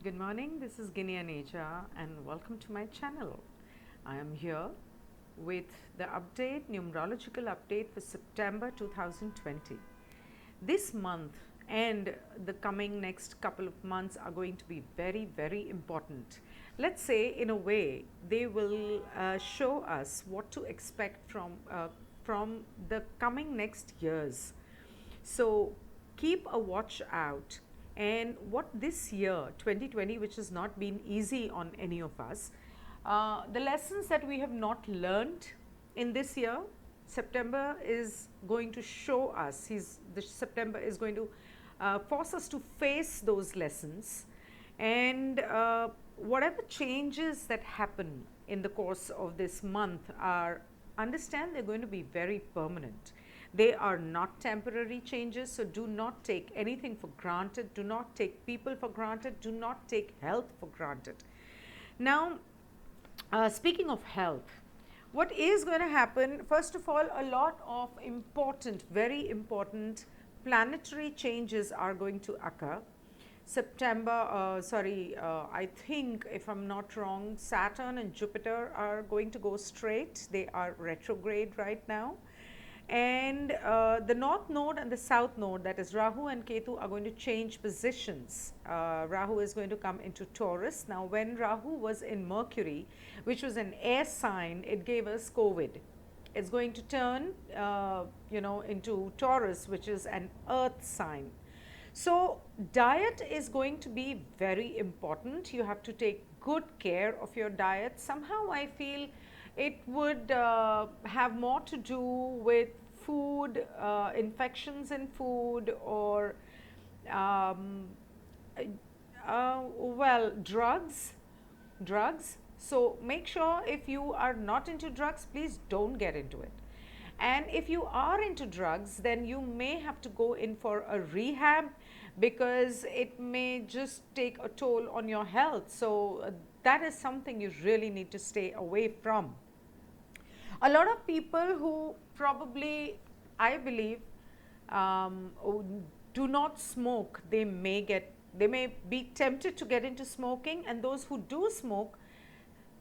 Good morning, this is Ginni Aneja and welcome to my channel. I am here with the update, numerological update for September 2020. This month and the coming next couple of months are going to be very, very important. Let's say, in a way, they will show us what to expect from the coming next years. So keep a watch out. And what this year 2020, which has not been easy on any of us, the lessons that we have not learned in this year, September is going to show us. The September is going to force us to face those lessons, and whatever changes that happen in the course of this month are, understand, they're going to be very permanent. They are not temporary changes, so do not take anything for granted. Do not take people for granted. Do not take health for granted. Now, speaking of health, what is going to happen? First of all, a lot of important, very important planetary changes are going to occur. I think, if I'm not wrong, Saturn and Jupiter are going to go straight. They are retrograde right now. And the north node and the south node, that is Rahu and Ketu, are going to change positions. Rahu is going to come into Taurus. Now, when Rahu was in Mercury, which was an air sign, it gave us COVID. It's going to turn into Taurus, which is an earth sign. So diet is going to be very important. You have to take good care of your diet. Somehow I feel it would have more to do with food, infections in food, or drugs. So make sure, if you are not into drugs, please don't get into it. And if you are into drugs, then you may have to go in for a rehab, because it may just take a toll on your health. So that is something you really need to stay away from. A lot of people who probably, I believe, do not smoke, they may be tempted to get into smoking, and those who do smoke,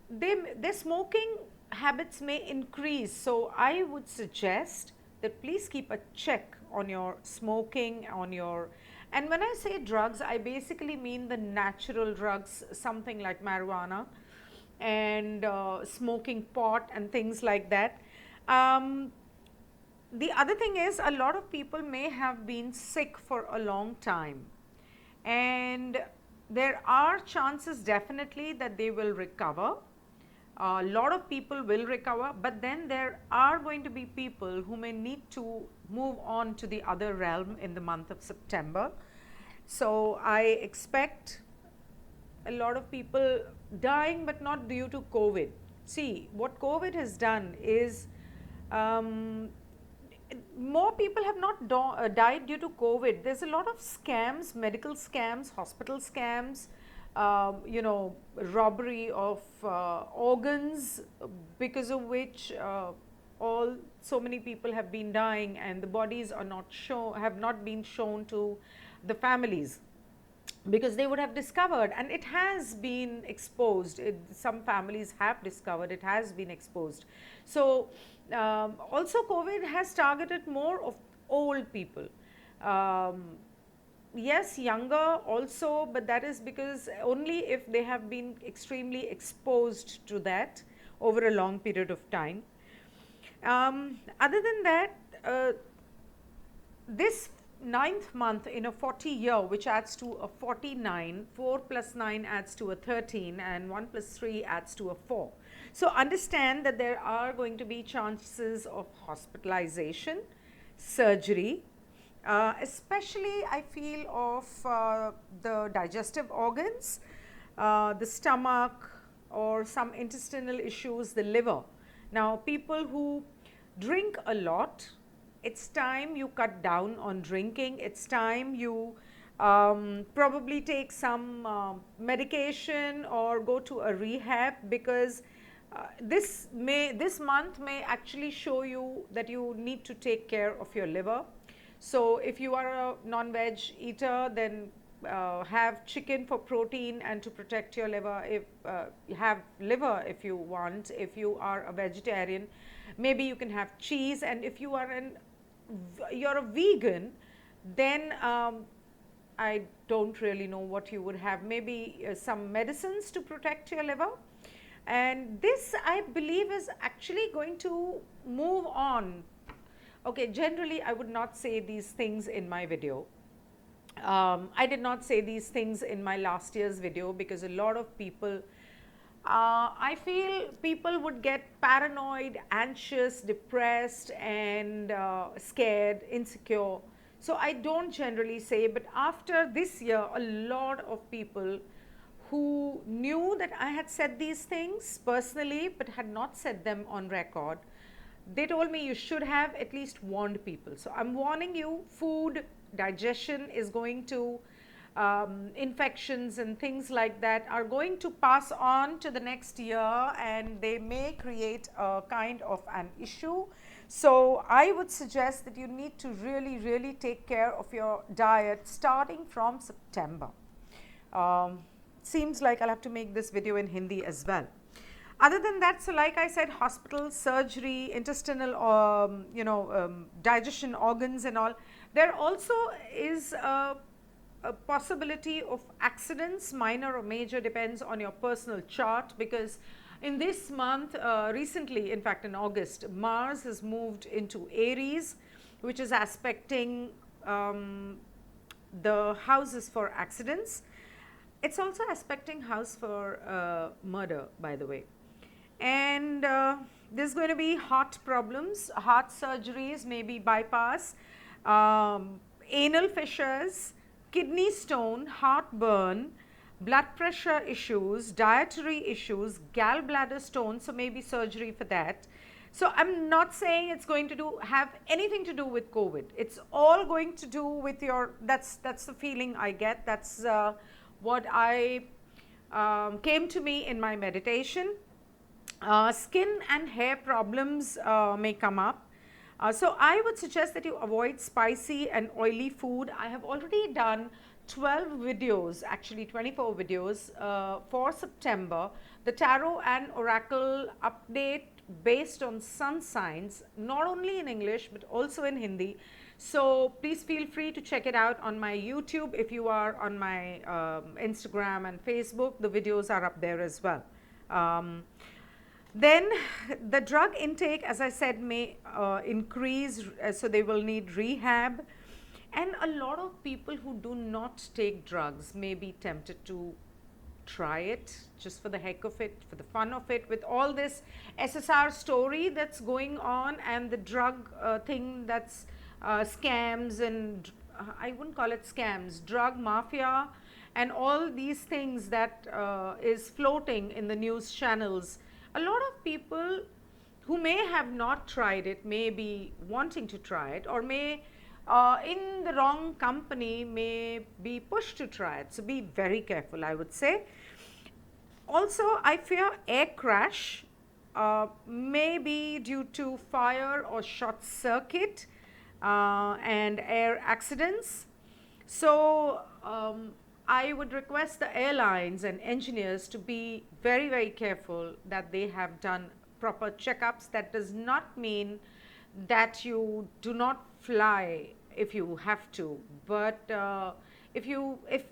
their smoking habits may increase. So I would suggest that please keep a check on your smoking, and when I say drugs, I basically mean the natural drugs, something like marijuana and smoking pot and things like that. The other thing is, a lot of people may have been sick for a long time, and there are chances definitely that they will recover. A lot of people will recover, but then there are going to be people who may need to move on to the other realm in the month of September. So I expect a lot of people dying, but not due to COVID. See, what COVID has done is, more people have not died due to COVID. There's a lot of scams, medical scams, hospital scams, robbery of organs, because of which so many people have been dying, and the bodies are have not been shown to the families, because they would have discovered, and it has been exposed. Some families have discovered, it has been exposed. So also COVID has targeted more of old people. Yes, younger also, but that is because only if they have been extremely exposed to that over a long period of time. Other than that, this 9th month in a 40 year, which adds to a 49, 4 plus 9 adds to a 13, and 1 plus 3 adds to a 4. So understand that there are going to be chances of hospitalization, surgery, especially I feel of the digestive organs, the stomach, or some intestinal issues, the liver. Now, people who drink a lot, it's time you cut down on drinking. It's time you probably take some medication or go to a rehab, because this month may actually show you that you need to take care of your liver. So if you are a non-veg eater, then have chicken for protein and to protect your liver. If you have liver, if you want, if you are a vegetarian, maybe you can have cheese. And if you are you're a vegan, then I don't really know what you would have. Maybe some medicines to protect your liver. And this, I believe, is actually going to move on. Okay, generally I would not say these things in my video. I did not say these things in my last year's video because a lot of people, I feel people would get paranoid, anxious, depressed, and scared, insecure. So I don't generally say, but after this year, a lot of people who knew that I had said these things personally but had not said them on record, they told me you should have at least warned people. So I'm warning you, food, digestion is going to, infections and things like that are going to pass on to the next year, and they may create a kind of an issue. So I would suggest that you need to really, really take care of your diet starting from September. Seems like I'll have to make this video in Hindi as well. Other than that, so like I said, hospital, surgery, intestinal, digestion organs and all. There also is a possibility of accidents, minor or major, depends on your personal chart, because in this month, recently, in fact in August, Mars has moved into Aries, which is aspecting the houses for accidents. It's also aspecting house for murder, by the way. And there's going to be heart problems, heart surgeries, maybe bypass, anal fissures, kidney stone, heartburn, blood pressure issues, dietary issues, gallbladder stone, so maybe surgery for that. So I'm not saying it's going to have anything to do with COVID. It's all going to do with your, that's the feeling I get. That's what I came to me in my meditation. Skin and hair problems may come up. So I would suggest that you avoid spicy and oily food. I have already done 12 videos, actually 24 videos for September. The tarot and oracle update based on sun signs, not only in English but also in Hindi. So please feel free to check it out on my YouTube. If you are on my Instagram and Facebook, the videos are up there as well. Then the drug intake, as I said, may increase, so they will need rehab. And a lot of people who do not take drugs may be tempted to try it just for the heck of it, for the fun of it, with all this SSR story that's going on and the drug thing that's scams, and I wouldn't call it scams, drug mafia and all these things that is floating in the news channels. A lot of people who may have not tried it may be wanting to try it, or may in the wrong company may be pushed to try it. So be very careful, I would say. Also, I fear air crash, may be due to fire or short circuit and air accidents. So I would request the airlines and engineers to be very, very careful that they have done proper checkups. That does not mean that you do not fly if you have to, but if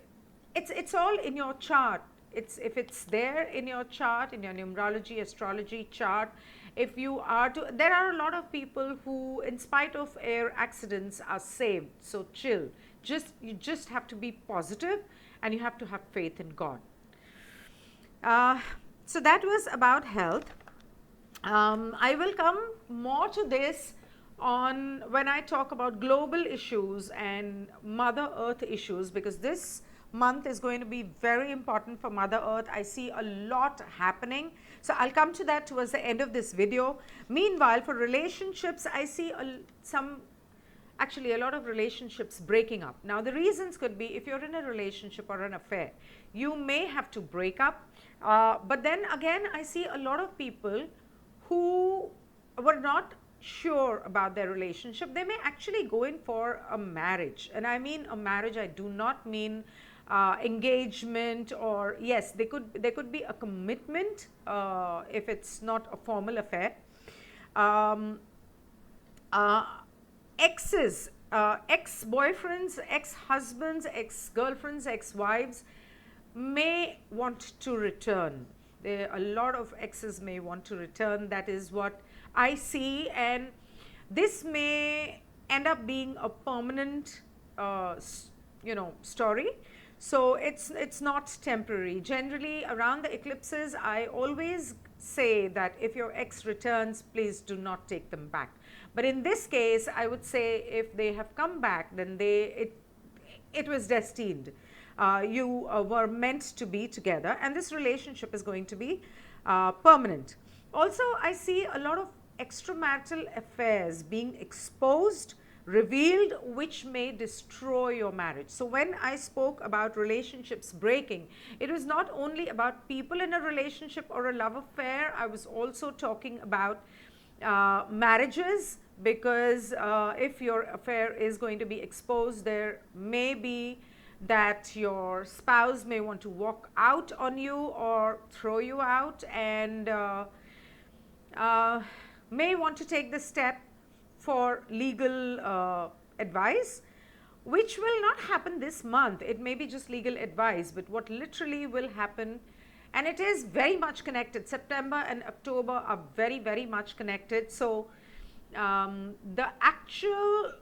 it's all in your chart. If it's there in your chart, in your numerology, astrology chart, if you are to, there are a lot of people who, in spite of air accidents, are saved. So chill. You just have to be positive, and you have to have faith in God. So that was about health. I will come more to this on when I talk about global issues and Mother Earth issues, because this month is going to be very important for Mother Earth. I see a lot happening. So I'll come to that towards the end of this video. Meanwhile, for relationships, I see a lot of relationships breaking up. Now, the reasons could be, if you're in a relationship or an affair, you may have to break up. But then again, I see a lot of people who were not sure about their relationship. They may actually go in for a marriage. And I mean a marriage, I do not mean engagement, or yes, there could be a commitment if it's not a formal affair. um, uh, Exes, ex-boyfriends, ex-husbands, ex-girlfriends, ex-wives may want to return. There, a lot of exes may want to return. That is what I see, and this may end up being a permanent, story. So it's not temporary. Generally, around the eclipses, I always say that if your ex returns, please do not take them back. But in this case, I would say if they have come back, then it was destined. You were meant to be together, and this relationship is going to be permanent. Also, I see a lot of extramarital affairs being exposed, revealed, which may destroy your marriage. So when I spoke about relationships breaking, it was not only about people in a relationship or a love affair. I was also talking about marriages, because if your affair is going to be exposed, there may be that your spouse may want to walk out on you or throw you out, and may want to take the step for legal advice, which will not happen this month. It may be just legal advice, but what literally will happen, and it is very much connected. September and October are very, very much connected. So the actual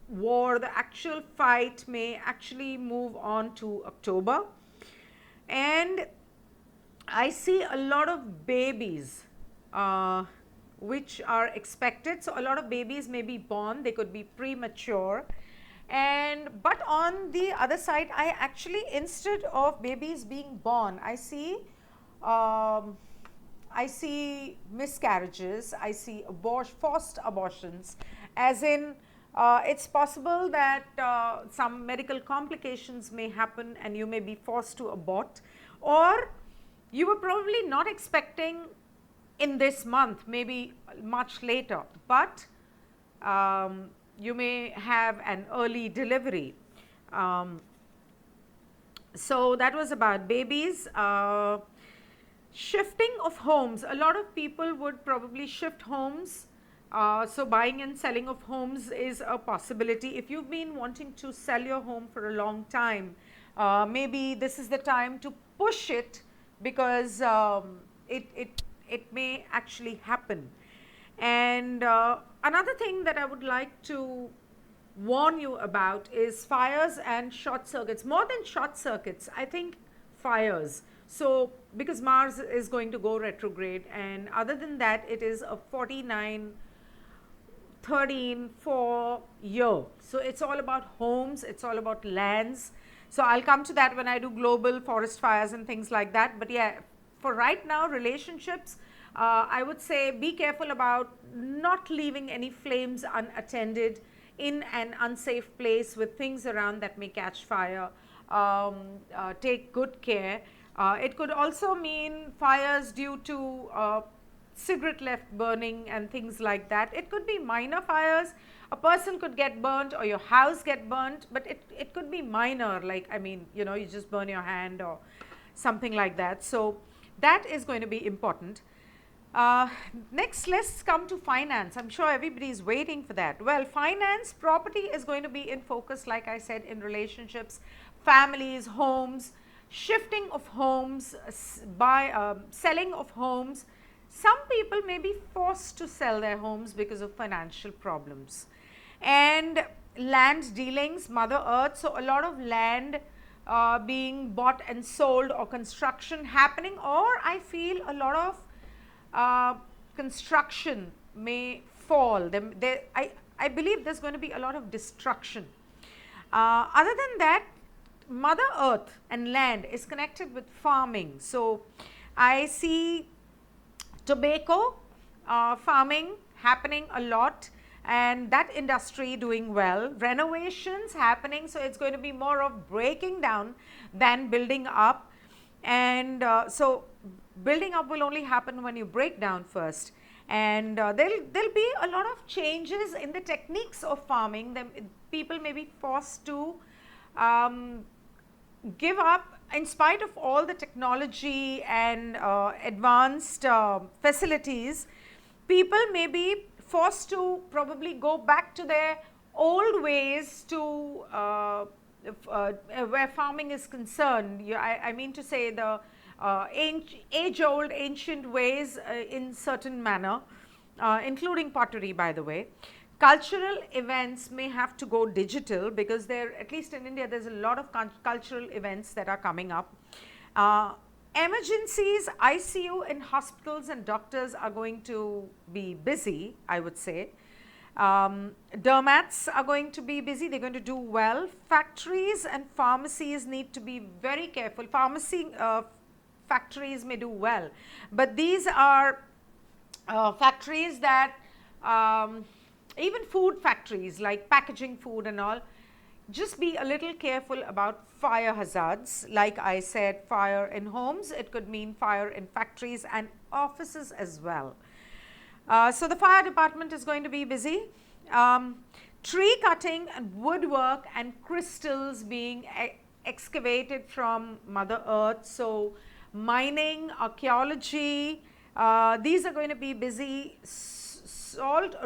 war, the actual fight may actually move on to October. And I see a lot of babies which are expected. So a lot of babies may be born, they could be premature. And but on the other side, I actually, instead of babies being born, I see miscarriages, I see forced abortions, as in it's possible that some medical complications may happen and you may be forced to abort, or you were probably not expecting in this month, maybe much later, but you may have an early delivery. So that was about babies. Shifting of homes, a lot of people would probably shift homes. So buying and selling of homes is a possibility. If you've been wanting to sell your home for a long time, maybe this is the time to push it, because it may actually happen. And another thing that I would like to warn you about is fires and short circuits. More than short circuits, I think fires. So because Mars is going to go retrograde, and other than that, it is a 49-13-4 year. So it's all about homes, it's all about lands. So I'll come to that when I do global forest fires and things like that. But yeah, for right now, relationships, I would say be careful about not leaving any flames unattended in an unsafe place with things around that may catch fire. Take good care. It could also mean fires due to cigarette left burning and things like that. It could be minor fires. A person could get burnt or your house get burnt, but it could be minor, like, I mean, you know, you just burn your hand or something like that. So that is going to be important. Next, let's come to finance. I'm sure everybody is waiting for that. Well, finance, property is going to be in focus, like I said, in relationships, families, homes, shifting of homes, selling of homes. Some people may be forced to sell their homes because of financial problems. And land dealings, Mother Earth, so a lot of land being bought and sold, or construction happening, or I feel a lot of construction may fall. I believe there's going to be a lot of destruction. Other than that, Mother Earth and land is connected with farming. So I see tobacco farming happening a lot, and that industry doing well. Renovations happening, so it's going to be more of breaking down than building up. And so building up will only happen when you break down first. And there'll be a lot of changes in the techniques of farming. People may be forced to give up in spite of all the technology and advanced facilities. People may be forced to probably go back to their old ways to where farming is concerned. I mean to say the age-old ancient ways in certain manner, including pottery, by the way. Cultural events may have to go digital because there, at least in India, there's a lot of cultural events that are coming up. Emergencies, ICU in hospitals and doctors are going to be busy, I would say. Dermats are going to be busy, they're going to do well. Factories and pharmacies need to be very careful. Factories may do well, but these are factories that even food factories like packaging food and all, just be a little careful about fire hazards. Like I said, fire in homes, it could mean fire in factories and offices as well. So the fire department is going to be busy. Tree cutting and woodwork and crystals being excavated from Mother Earth. So mining, archaeology, these are going to be busy.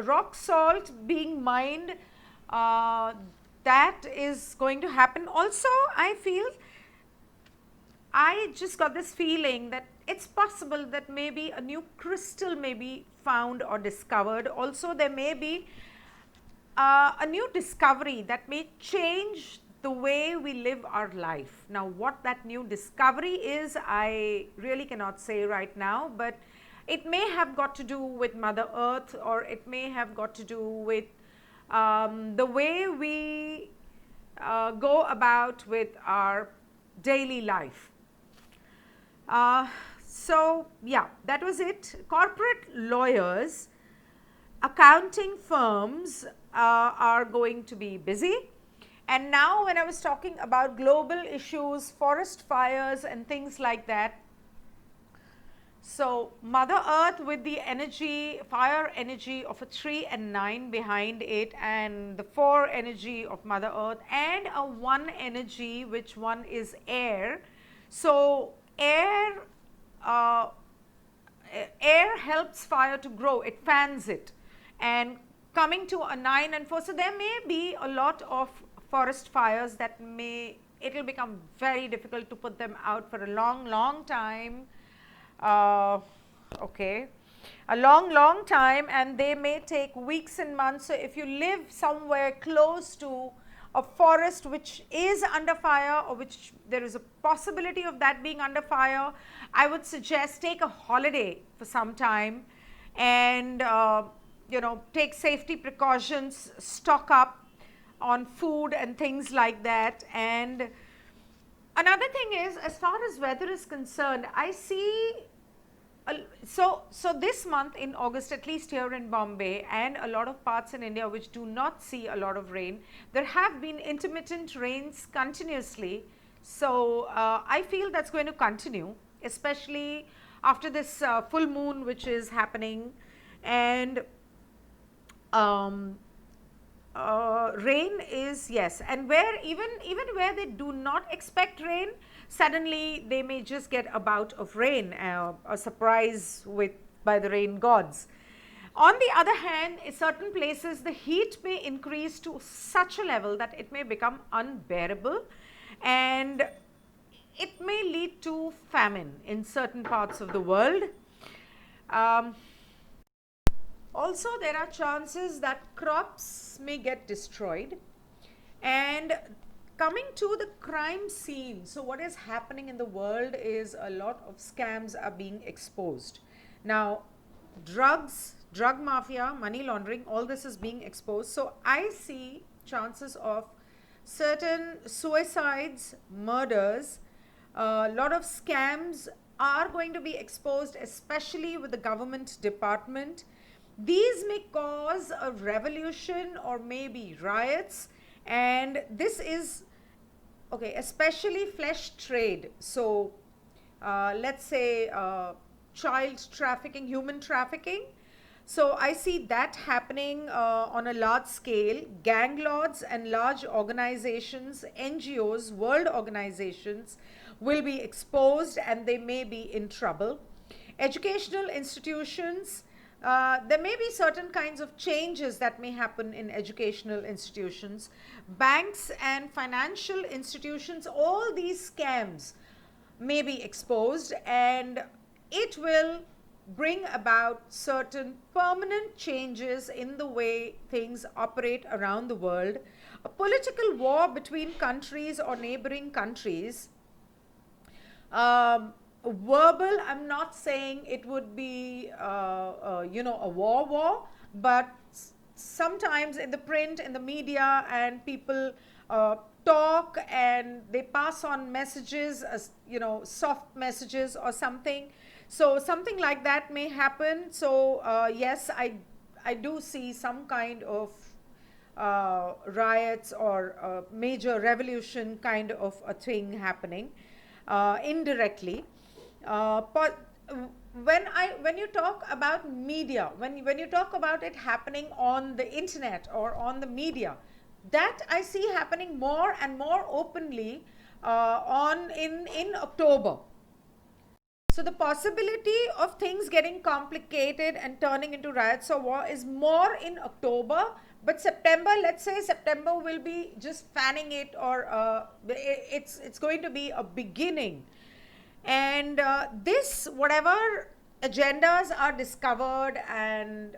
Rock salt being mined, that is going to happen. Also, I just got this feeling that it's possible that maybe a new crystal may be found or discovered. Also, there may be a new discovery that may change the way we live our life. Now, what that new discovery is, I really cannot say right now, but it may have got to do with Mother Earth, or it may have got to do with the way we go about with our daily life. So yeah, that was it. Corporate lawyers, accounting firms are going to be busy. And now when I was talking about global issues, forest fires and things like that, so Mother Earth with the energy, fire energy of a 3 and 9 behind it, and the 4 energy of Mother Earth, and a 1 energy, which one is air. So air helps fire to grow, it fans it, and coming to a 9 and 4, so there may be a lot of forest fires that it will become very difficult to put them out for a long time. Okay, a long time, and they may take weeks and months. So if you live somewhere close to a forest which is under fire, or which there is a possibility of that being under fire, I would suggest take a holiday for some time, and take safety precautions, stock up on food and things like that. And another thing is, as far as weather is concerned, I see so this month in August, at least here in Bombay and a lot of parts in India which do not see a lot of rain, there have been intermittent rains continuously. So I feel that's going to continue, especially after this full moon which is happening. And rain is, yes, and where even where they do not expect rain, suddenly they may just get a bout of rain, a surprise by the rain gods. On the other hand, in certain places the heat may increase to such a level that it may become unbearable, and it may lead to famine in certain parts of the world. Also, there are chances that crops may get destroyed. And coming to the crime scene, so what is happening in the world is a lot of scams are being exposed. Now, drugs, drug mafia, money laundering, all this is being exposed. So I see chances of certain suicides, murders, a lot of scams are going to be exposed, especially with the government department. These may cause a revolution or maybe riots, and this is okay, especially flesh trade. So let's say child trafficking, human trafficking. So I see that happening on a large scale. Gang lords and large organizations, NGOs, world organizations will be exposed and they may be in trouble. Educational institutions, there may be certain kinds of changes that may happen in educational institutions. Banks and financial institutions, all these scams may be exposed, and it will bring about certain permanent changes in the way things operate around the world. A political war between countries or neighboring countries, verbal, I'm not saying it would be a war, but sometimes in the print, in the media, and people talk and they pass on messages, as soft messages or something. So something like that may happen. So yes, I do see some kind of riots or major revolution kind of a thing happening indirectly. But when you talk about media, when you talk about it happening on the internet or on the media, that I see happening more and more openly in October. So the possibility of things getting complicated and turning into riots or war is more in October. But September, let's say September will be just fanning it, or it's going to be a beginning. And this, whatever agendas are discovered and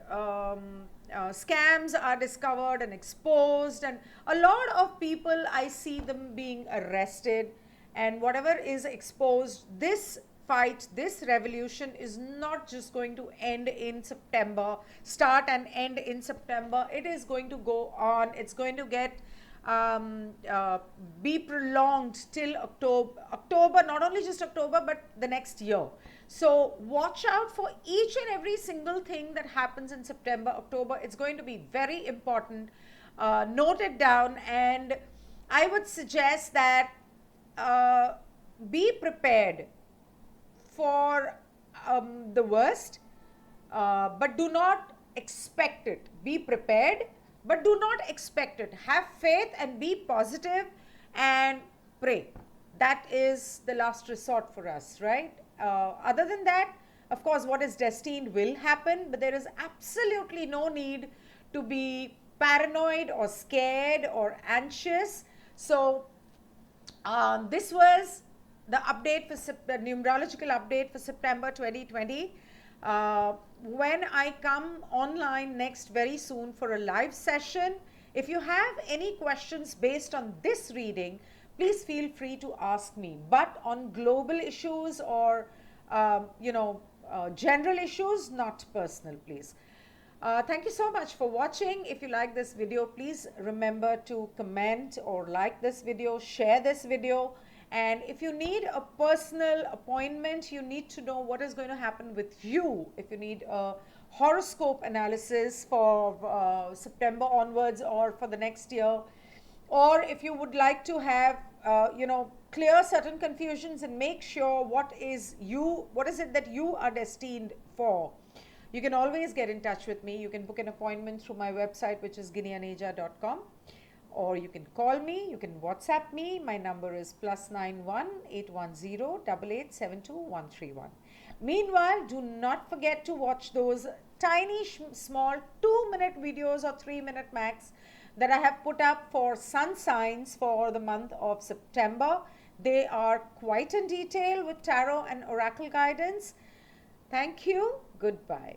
scams are discovered and exposed, and a lot of people, I see them being arrested, and whatever is exposed, this fight, this revolution is not just going to end in September, start and end in September. It is going to go on. It's going to get be prolonged till October, not only just October, but the next year. So watch out for each and every single thing that happens in September, October. It's going to be very important. Note it down, and I would suggest that be prepared for the worst, but do not expect it. Be prepared, but do not expect it. Have faith and be positive and pray. That is the last resort for us, right? Other than that, of course, what is destined will happen, but there is absolutely no need to be paranoid or scared or anxious. So this was the update for the numerological update for September 2020. When I come online next very soon for a live session, if you have any questions based on this reading, please feel free to ask me. But on global issues or general issues, not personal, please. Thank you so much for watching. If you like this video, please remember to comment or like this video, share this video. And if you need a personal appointment, you need to know what is going to happen with you. If you need a horoscope analysis for September onwards or for the next year, or if you would like to have, clear certain confusions and make sure what is it that you are destined for, you can always get in touch with me. You can book an appointment through my website, which is ginnianeja.com. Or you can call me, you can WhatsApp me. My number is +91 810 8872 131. Meanwhile, do not forget to watch those tiny, small 2-minute videos or 3-minute max that I have put up for sun signs for the month of September. They are quite in detail with tarot and oracle guidance. Thank you. Goodbye.